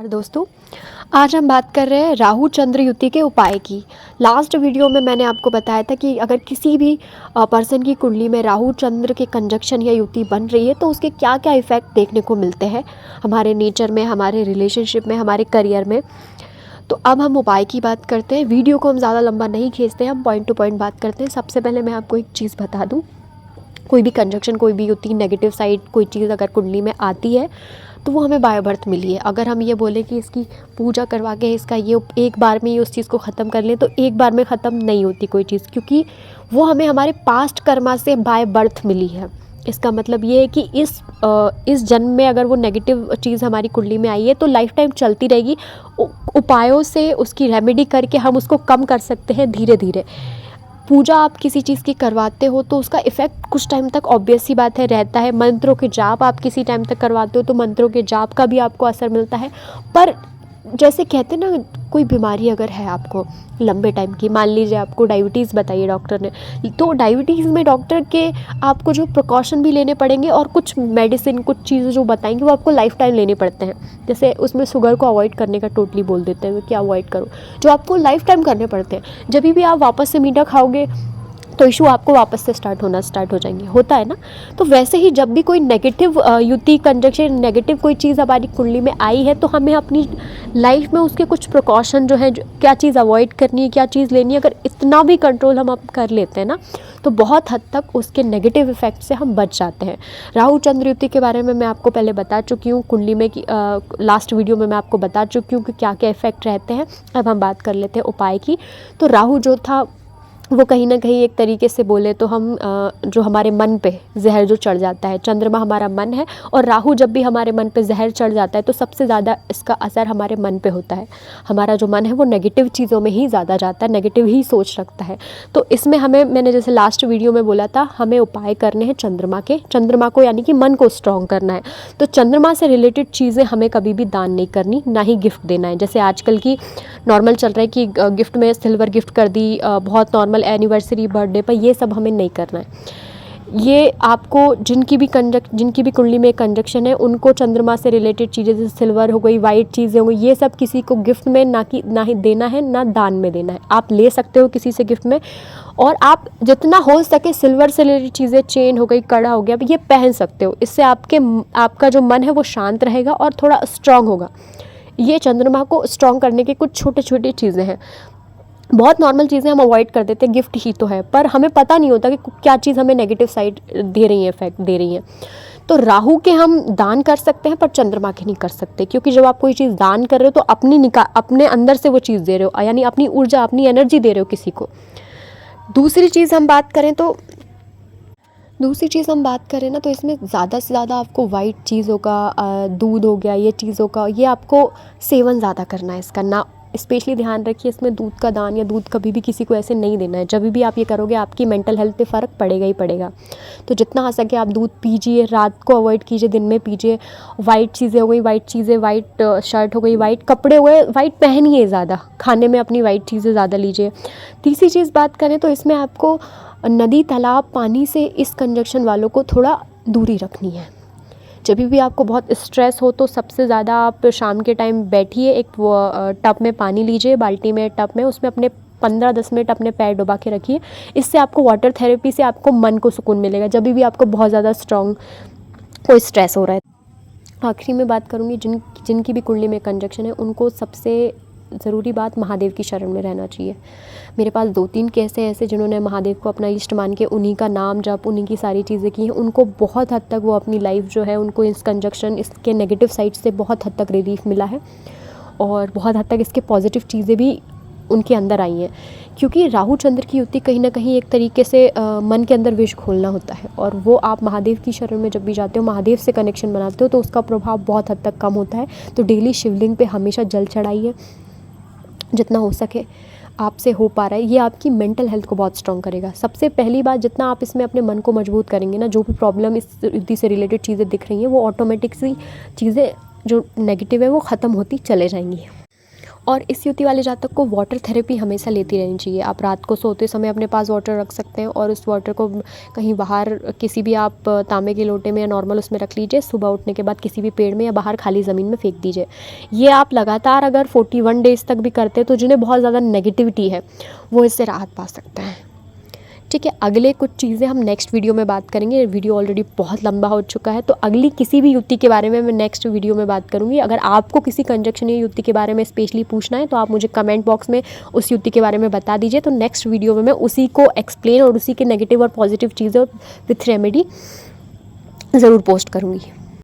और दोस्तों, आज हम बात कर रहे हैं राहु चंद्र युति के उपाय की। लास्ट वीडियो में मैंने आपको बताया था कि अगर किसी भी पर्सन की कुंडली में राहु चंद्र के कंजक्शन या युति बन रही है तो उसके क्या क्या इफ़ेक्ट देखने को मिलते हैं हमारे नेचर में, हमारे रिलेशनशिप में, हमारे करियर में। तो अब हम उपाय की बात करते हैं। वीडियो को हम ज़्यादा लंबा नहीं खींचते हैं, हम पॉइंट टू पॉइंट बात करते हैं। सबसे पहले मैं आपको एक चीज़ बता दूँ, कोई भी कंजक्शन, कोई भी युति, नेगेटिव साइड कोई चीज़ अगर कुंडली में आती है तो वो हमें बाय बर्थ मिली है। अगर हम ये बोलें कि इसकी पूजा करवा के इसका ये एक बार में ही उस चीज़ को ख़त्म कर लें तो एक बार में ख़त्म नहीं होती कोई चीज़, क्योंकि वो हमें हमारे पास्ट कर्मा से बाय बर्थ मिली है। इसका मतलब ये है कि इस जन्म में अगर वो नेगेटिव चीज़ हमारी कुंडली में आई है तो लाइफ टाइम चलती रहेगी। उपायों से उसकी रेमेडी करके हम उसको कम कर सकते हैं धीरे धीरे। पूजा आप किसी चीज़ की करवाते हो तो उसका इफ़ेक्ट कुछ टाइम तक ऑब्वियस सी बात है रहता है। मंत्रों के जाप आप किसी टाइम तक करवाते हो तो मंत्रों के जाप का भी आपको असर मिलता है। पर जैसे कहते हैं ना, कोई बीमारी अगर है आपको लंबे टाइम की, मान लीजिए आपको डायबिटीज़ बताइए डॉक्टर ने, तो डायबिटीज़ में डॉक्टर के आपको जो प्रिकॉशन भी लेने पड़ेंगे और कुछ मेडिसिन, कुछ चीज़ें जो बताएंगे वो आपको लाइफ टाइम लेने पड़ते हैं। जैसे उसमें शुगर को अवॉइड करने का टोटली बोल देते हैं कि अवॉइड करो, जो आपको लाइफ टाइम करने पड़ते हैं। जब भी आप वापस से मीठा खाओगे तो इशू आपको वापस से स्टार्ट हो जाएंगे, होता है ना। तो वैसे ही जब भी कोई नेगेटिव युति, कंजक्शन, नेगेटिव कोई चीज़ हमारी कुंडली में आई है तो हमें अपनी लाइफ में उसके कुछ प्रिकॉशन जो है, क्या चीज़ अवॉइड करनी है, क्या चीज़ लेनी है, अगर इतना भी कंट्रोल हम अब कर लेते हैं ना तो बहुत हद तक उसके नेगेटिव इफेक्ट से हम बच जाते हैं। राहु चंद्र युति के बारे में मैं आपको पहले बता चुकी हूँ कुंडली में कि लास्ट वीडियो में मैं आपको बता चुकी हूँ कि क्या क्या इफेक्ट रहते हैं। अब हम बात कर लेते हैं उपाय की। तो राहु जो था वो कहीं ना कहीं एक तरीके से बोले तो हम जो हमारे मन पे जहर जो चढ़ जाता है, चंद्रमा हमारा मन है और राहु जब भी हमारे मन पे जहर चढ़ जाता है तो सबसे ज़्यादा इसका असर हमारे मन पे होता है। हमारा जो मन है वो नेगेटिव चीज़ों में ही ज़्यादा जाता है, नेगेटिव ही सोच रखता है। तो इसमें हमें, मैंने जैसे लास्ट वीडियो में बोला था, हमें उपाय करने हैं चंद्रमा को यानी कि मन को स्ट्रॉन्ग करना है। तो चंद्रमा से रिलेटेड चीज़ें हमें कभी भी दान नहीं करनी, ना ही गिफ्ट देना है। जैसे आजकल की नॉर्मल चल रहा है कि गिफ्ट में सिल्वर गिफ्ट कर दी, बहुत नॉर्मल एनिवर्सरी, बर्थडे पर, ये सब हमें नहीं करना है। ये आपको जिनकी भी कुंडली में कंजक्शन है उनको चंद्रमा से रिलेटेड चीज़ें जैसे सिल्वर हो गई, वाइट चीज़ें हो गई, ये सब किसी को गिफ्ट में ना ही देना है, ना दान में देना है। आप ले सकते हो किसी से गिफ्ट में, और आप जितना हो सके सिल्वर से रिलेटेड चीज़ें, चेन हो गई, कड़ा हो गया, ये पहन सकते हो। इससे आपका जो मन है वो शांत रहेगा और थोड़ा स्ट्रांग होगा। ये चंद्रमा को स्ट्रॉन्ग करने के कुछ छोटे छोटे चीज़ें हैं। बहुत नॉर्मल चीज़ें हम अवॉइड कर देते हैं, गिफ्ट ही तो है, पर हमें पता नहीं होता कि क्या चीज़ हमें नेगेटिव साइड दे रही है, इफेक्ट दे रही है। तो राहु के हम दान कर सकते हैं पर चंद्रमा के नहीं कर सकते, क्योंकि जब आप कोई चीज़ दान कर रहे हो तो अपने अंदर से वो चीज़ दे रहे हो, यानी अपनी ऊर्जा, अपनी एनर्जी दे रहे हो किसी को। दूसरी चीज़ हम बात करें ना तो इसमें ज़्यादा से ज़्यादा आपको वाइट चीज़ों का, दूध हो गया, ये चीज़ों का, ये आपको सेवन ज़्यादा करना है इसका ना। स्पेशली ध्यान रखिए, इसमें दूध का दान या दूध कभी भी किसी को ऐसे नहीं देना है। जब भी आप ये करोगे आपकी मेंटल हेल्थ पे फ़र्क पड़ेगा ही पड़ेगा। तो जितना हो सके आप दूध पीजिए, रात को अवॉइड कीजिए, दिन में पीजिए। वाइट चीज़ें हो गई, वाइट शर्ट हो गई, वाइट कपड़े हो गए, वाइट पहनिए ज़्यादा, खाने में अपनी वाइट चीज़ें ज़्यादा लीजिए। तीसरी चीज़ बात करें तो इसमें आपको नदी, तालाब, पानी से इस कंजक्शन वालों को थोड़ा दूरी रखनी है। जब भी आपको बहुत स्ट्रेस हो तो सबसे ज़्यादा आप शाम के टाइम बैठिए, एक टब में पानी लीजिए, बाल्टी में, टब में, उसमें अपने 15-10 मिनट अपने पैर डुबा के रखिए। इससे आपको वाटर थेरेपी से आपको मन को सुकून मिलेगा जब भी आपको बहुत ज़्यादा स्ट्रॉन्ग कोई स्ट्रेस हो रहा है। आखिरी में बात करूँगी, जिनकी भी कुंडली में कंजक्शन है उनको सबसे ज़रूरी बात, महादेव की शरण में रहना चाहिए। मेरे पास 2-3 केस हैं ऐसे जिन्होंने महादेव को अपना इष्ट मान के उन्हीं का नाम जप, उन्हीं की सारी चीज़ें की हैं। उनको बहुत हद तक वो अपनी लाइफ जो है, उनको इस कंजक्शन, इसके नेगेटिव साइड से बहुत हद तक रिलीफ मिला है और बहुत हद तक इसके पॉजिटिव चीज़ें भी उनके अंदर आई हैं। क्योंकि राहु चंद्र की युति कहीं ना कहीं एक तरीके से मन के अंदर विष खोलना होता है, और वो आप महादेव की शरण में जब भी जाते हो, महादेव से कनेक्शन बनाते हो तो उसका प्रभाव बहुत हद तक कम होता है। तो डेली शिवलिंग पे हमेशा जल चढ़ाइए जितना हो सके, आपसे हो पा रहा है। ये आपकी मेंटल हेल्थ को बहुत स्ट्रॉन्ग करेगा। सबसे पहली बात, जितना आप इसमें अपने मन को मजबूत करेंगे ना, जो भी प्रॉब्लम इस युति से रिलेटेड चीज़ें दिख रही हैं वो ऑटोमेटिक सी चीज़ें जो नेगेटिव है वो ख़त्म होती चले जाएंगी। और इस युति वाले जातक को वाटर थेरेपी हमेशा लेती रहनी चाहिए। आप रात को सोते समय अपने पास वाटर रख सकते हैं और उस वाटर को कहीं बाहर किसी भी आप तांबे के लोटे में या नॉर्मल उसमें रख लीजिए। सुबह उठने के बाद किसी भी पेड़ में या बाहर खाली ज़मीन में फेंक दीजिए। ये आप लगातार अगर 41 डेज़ तक भी करते हैं तो जिन्हें बहुत ज़्यादा नेगेटिविटी है वो इससे राहत पा सकते हैं। ठीक है, अगले कुछ चीज़ें हम नेक्स्ट वीडियो में बात करेंगे। वीडियो ऑलरेडी बहुत लंबा हो चुका है, तो अगली किसी भी युति के बारे में मैं नेक्स्ट वीडियो में बात करूँगी। अगर आपको किसी कंजक्शन या युति के बारे में स्पेशली पूछना है तो आप मुझे कमेंट बॉक्स में उस युति के बारे में बता दीजिए। तो नेक्स्ट वीडियो में मैं उसी को एक्सप्लेन और उसी के नेगेटिव और पॉजिटिव चीज़ें विथ रेमेडी ज़रूर पोस्ट करूँगी।